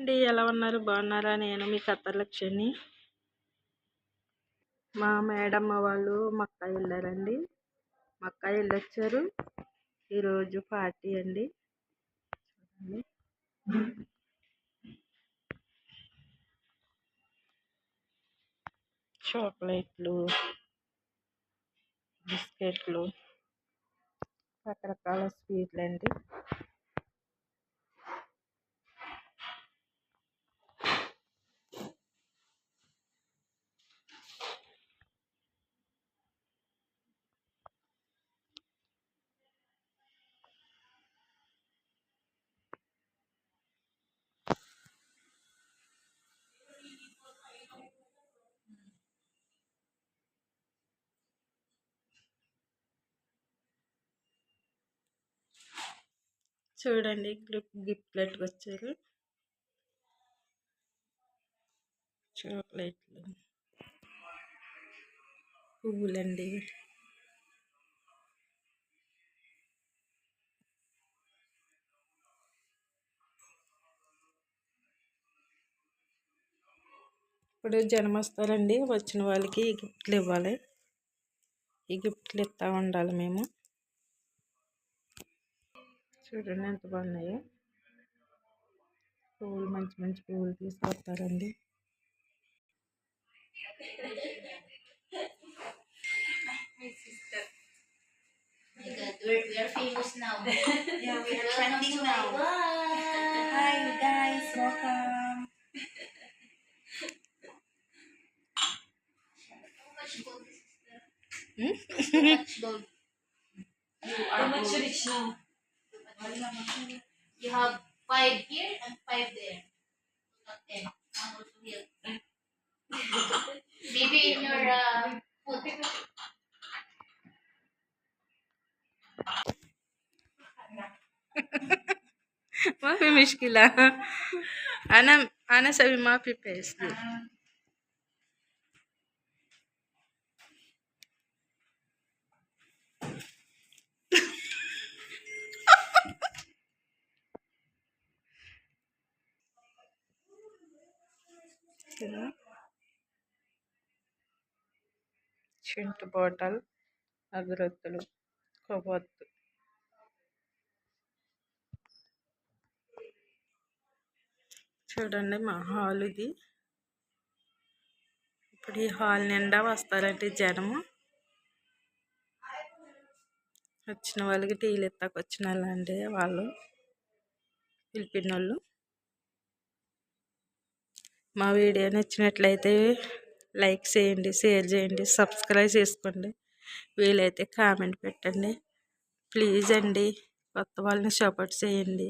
అండి, ఎలా ఉన్నారు? బాగున్నారా? నేను మీ కత్తలక్ష్మి. మా మేడమ్మ వాళ్ళు మక్కా వెళ్ళారండి. మక్కా వెళ్ళొచ్చారు. ఈరోజు పార్టీ అండి. చాక్లెట్లు, బిస్కెట్లు, రకరకాల స్వీట్లు అండి. చూడండి, గిఫ్ట్లెట్కి వచ్చారు. చాక్లెట్లు, పువ్వులండి. ఇప్పుడు జనం వస్తారండి. వచ్చిన వాళ్ళకి గిఫ్ట్లు ఇవ్వాలి. ఈ గిఫ్ట్లు ఇస్తూ ఉండాలి మేము. చూడండి ఎంత బాగున్నాయో. పువ్వులు మంచి మంచి పువ్వులు తీసుకొస్తారండి. We are famous now. Yeah, we are trending now. Hi guys, welcome. Too much gold. Too much rich now. You have 5 here and 5 there. Not 10. And also here. Maybe in your food. ما في مشكلة. أنا أسوي ما في بيست. Chintu bottle, అగరత్తులు, కొవ్వొత్తు. చూడండి మా hall ఇది. ఇప్పుడు ఈ hall నిండా వస్తారంటే జనము. వచ్చిన వాళ్ళకి టీలు ఎత్తాక వచ్చిన వాళ్ళండి వాళ్ళు పిలిపిన వాళ్ళు. మా వీడియో నచ్చినట్లయితే లైక్ చేయండి, షేర్ చేయండి, సబ్స్క్రైబ్ చేసుకోండి. వీలైతే కామెంట్ పెట్టండి. ప్లీజ్ అండి, కొత్త వాళ్ళని సపోర్ట్ చేయండి.